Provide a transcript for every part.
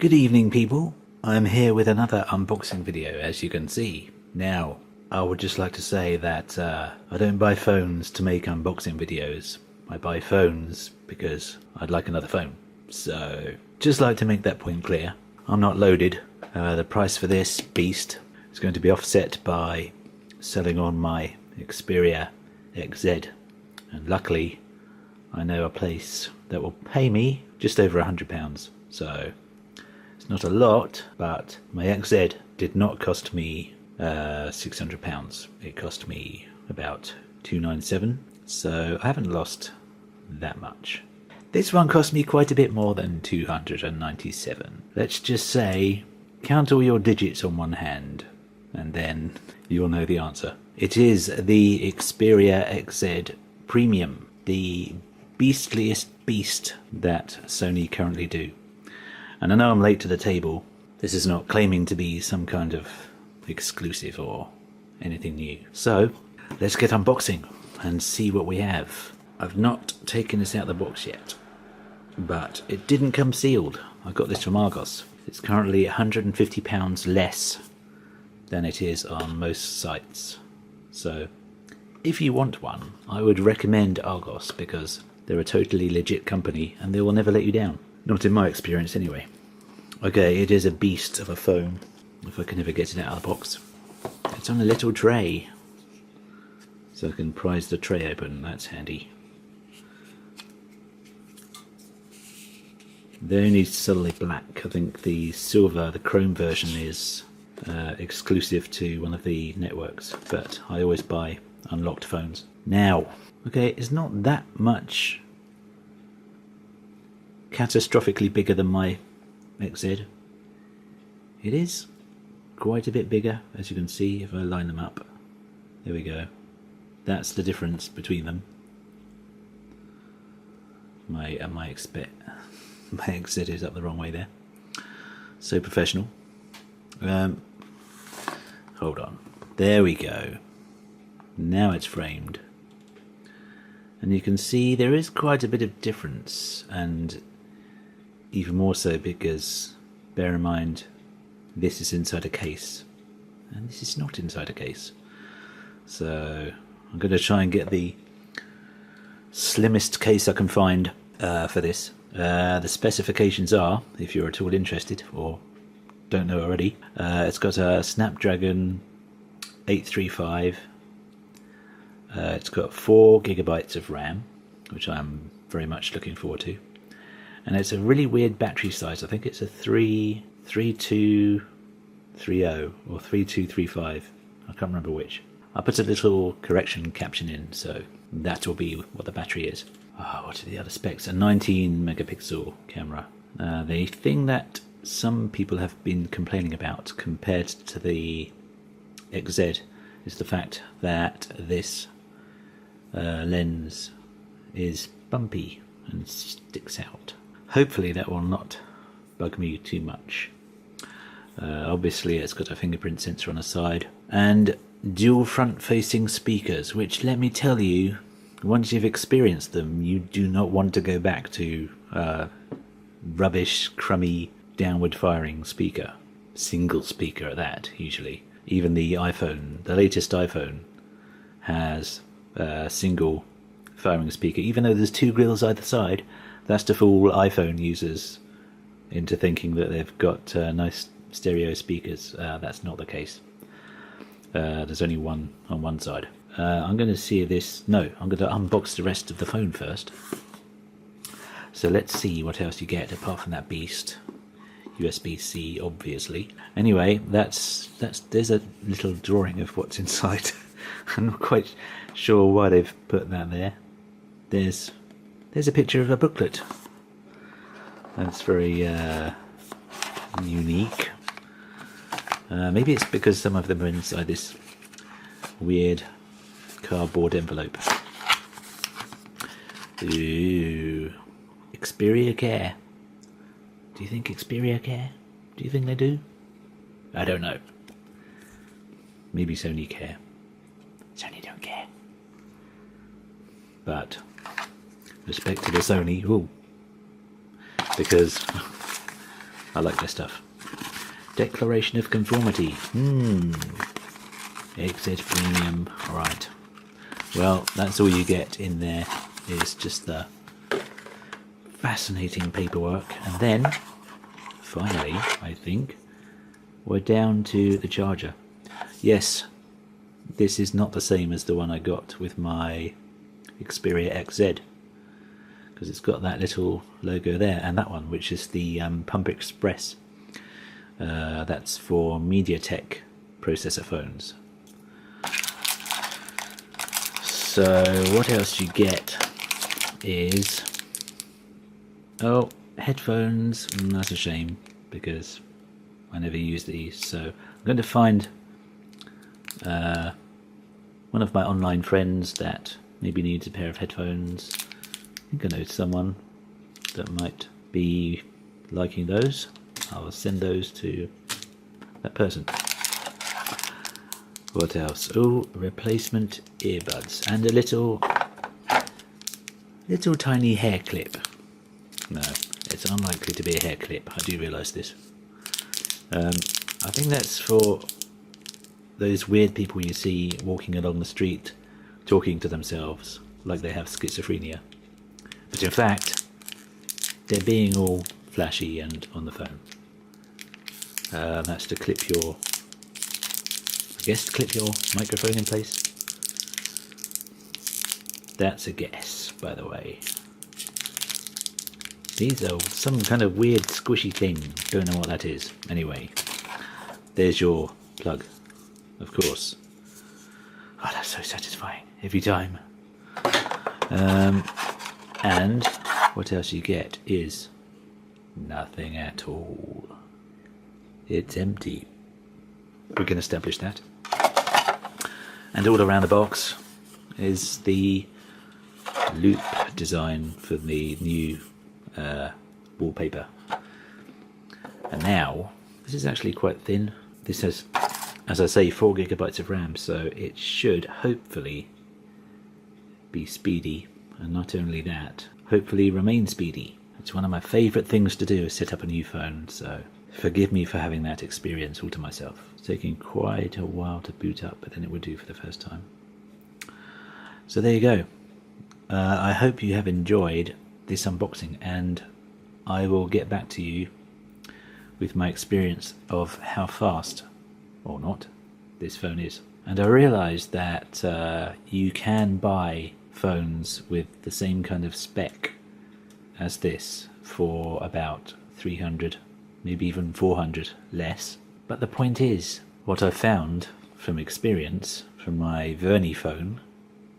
Good evening, people. I'm here with another unboxing video, as you can see. Now, I would just like to say that I don't buy phones to make unboxing videos. I buy phones because I'd like another phone. So, just like to make that point clear. I'm not loaded. The price for this beast is going to be offset by selling on my Xperia XZ. And luckily, I know a place that will pay me just over £100. So, it's not a lot, but my XZ did not cost me £600. It cost me about £297, so I haven't lost that much. This one cost me quite a bit more than £297. Let's just say, count all your digits on one hand, and then you'll know the answer. It is the Xperia XZ Premium, the beastliest beast that Sony currently do. And I know I'm late to the table. This is not claiming to be some kind of exclusive or anything new. So, let's get unboxing and see what we have. I've not taken this out of the box yet, but it didn't come sealed. I got this from Argos. It's currently £150 less than it is on most sites. So, if you want one, I would recommend Argos because they're a totally legit company and they will never let you down. Not in my experience, anyway. Okay, it is a beast of a phone, if I can ever get it out of the box. It's on a little tray, so I can prise the tray open. That's handy. They're only solely black. I think the silver, the chrome version is exclusive to one of the networks, but I always buy unlocked phones. Now, okay, it's not that much catastrophically bigger than my XZ. It is quite a bit bigger, as you can see if I line them up. There we go. That's the difference between them. My XZ is up the wrong way there. So professional. Hold on. There we go. Now it's framed. And you can see there is quite a bit of difference, and even more so because, bear in mind, this is inside a case and this is not inside a case. So I'm going to try and get the slimmest case I can find for this. The specifications are, if you're at all interested or don't know already, it's got a Snapdragon 835. It's got 4 GB of RAM, which I'm very much looking forward to. And it's a really weird battery size. I think it's a 3230 or 3235. I can't remember which. I'll put a little correction caption in, so that will be what the battery is. What are the other specs? A 19 megapixel camera. The thing that some people have been complaining about compared to the XZ is the fact that this lens is bumpy and sticks out. Hopefully that will not bug me too much. Obviously it's got a fingerprint sensor on the side and dual front-facing speakers, which, let me tell you, once you've experienced them, you do not want to go back to rubbish, crummy, downward-firing speaker. Single speaker at that, usually. Even the iPhone, the latest iPhone, has a single firing speaker, even though there's 2 grills either side. That's to fool iPhone users into thinking that they've got nice stereo speakers. That's not the case. There's only one on one side. I'm going to see if this... No, I'm going to unbox the rest of the phone first. So let's see what else you get apart from that beast. USB-C, obviously. Anyway, there's a little drawing of what's inside. I'm not quite sure why they've put that there. There's a picture of a booklet. That's very unique. Maybe it's because some of them are inside this weird cardboard envelope. Ooh. Xperia care. Do you think Xperia care? Do you think they do? I don't know. Maybe Sony care. Sony don't care. But respect to the Sony, ooh, because I like this stuff. Declaration of conformity. XZ Premium. Alright. Well, that's all you get in there, is just the fascinating paperwork. And then, finally, I think, we're down to the charger. Yes, this is not the same as the one I got with my Xperia XZ, because it's got that little logo there, and that one, which is the Pump Express. That's for MediaTek processor phones. So what else you get is, oh, headphones. That's a shame, because I never use these. So I'm going to find one of my online friends that maybe needs a pair of headphones. I think I know someone that might be liking those. I'll send those to that person. What else? Oh, replacement earbuds and a little tiny hair clip. No, it's unlikely to be a hair clip. I do realise this. I think that's for those weird people you see walking along the street talking to themselves like they have schizophrenia. But in fact, they're being all flashy and on the phone. That's to clip your, I guess, to clip your microphone in place. That's a guess, by the way. These are some kind of weird squishy thing. Don't know what that is. Anyway, there's your plug, of course. Oh, that's so satisfying every time. And what else you get is nothing at all. It's empty. We can establish that. And all around the box is the loop design for the new wallpaper. And now, this is actually quite thin. This has, as I say, 4 GB of RAM, so it should hopefully be speedy. And not only that, hopefully remain speedy. It's one of my favourite things to do, is set up a new phone, so forgive me for having that experience all to myself. It's taking quite a while to boot up, but then it would do for the first time. So there you go. I hope you have enjoyed this unboxing, and I will get back to you with my experience of how fast, or not, this phone is. And I realised that you can buy phones with the same kind of spec as this for about 300, maybe even 400 less. But the point is, what I found from experience from my Verni phone,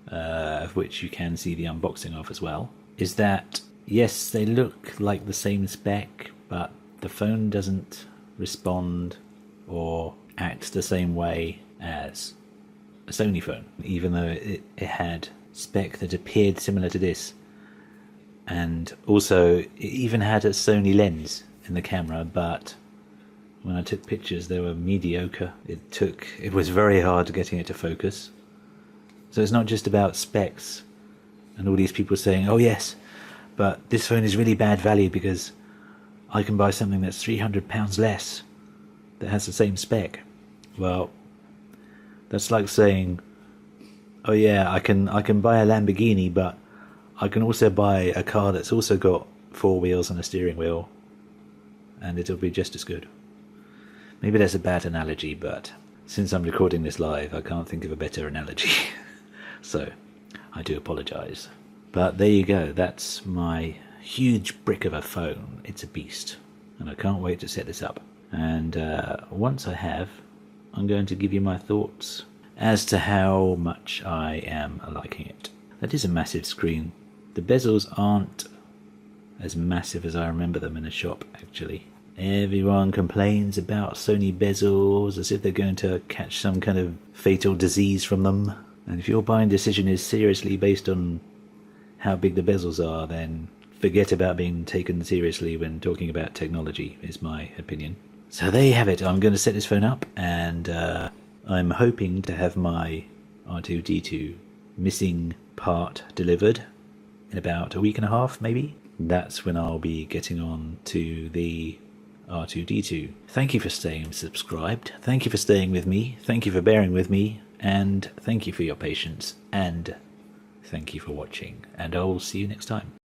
of which you can see the unboxing of as well, is that yes, they look like the same spec, but the phone doesn't respond or act the same way as a Sony phone, even though it had spec that appeared similar to this. And also it even had a Sony lens in the camera, but when I took pictures they were mediocre. It was very hard getting it to focus. So it's not just about specs and all these people saying, oh yes, but this phone is really bad value because I can buy something that's £300 less that has the same spec. Well, that's like saying, oh yeah, I can buy a Lamborghini, but I can also buy a car that's also got 4 wheels and a steering wheel, and it'll be just as good. Maybe that's a bad analogy, but since I'm recording this live, I can't think of a better analogy. So, I do apologise. But there you go, that's my huge brick of a phone. It's a beast, and I can't wait to set this up. And once I have, I'm going to give you my thoughts as to how much I am liking it. That is a massive screen. The bezels aren't as massive as I remember them in a shop, actually. Everyone complains about Sony bezels as if they're going to catch some kind of fatal disease from them. And if your buying decision is seriously based on how big the bezels are, then forget about being taken seriously when talking about technology, is my opinion. So there you have it. I'm going to set this phone up, and I'm hoping to have my R2-D2 missing part delivered in about a week and a half, maybe. That's when I'll be getting on to the R2D2. Thank you for staying subscribed. Thank you for staying with me. Thank you for bearing with me. And thank you for your patience. And thank you for watching. And I will see you next time.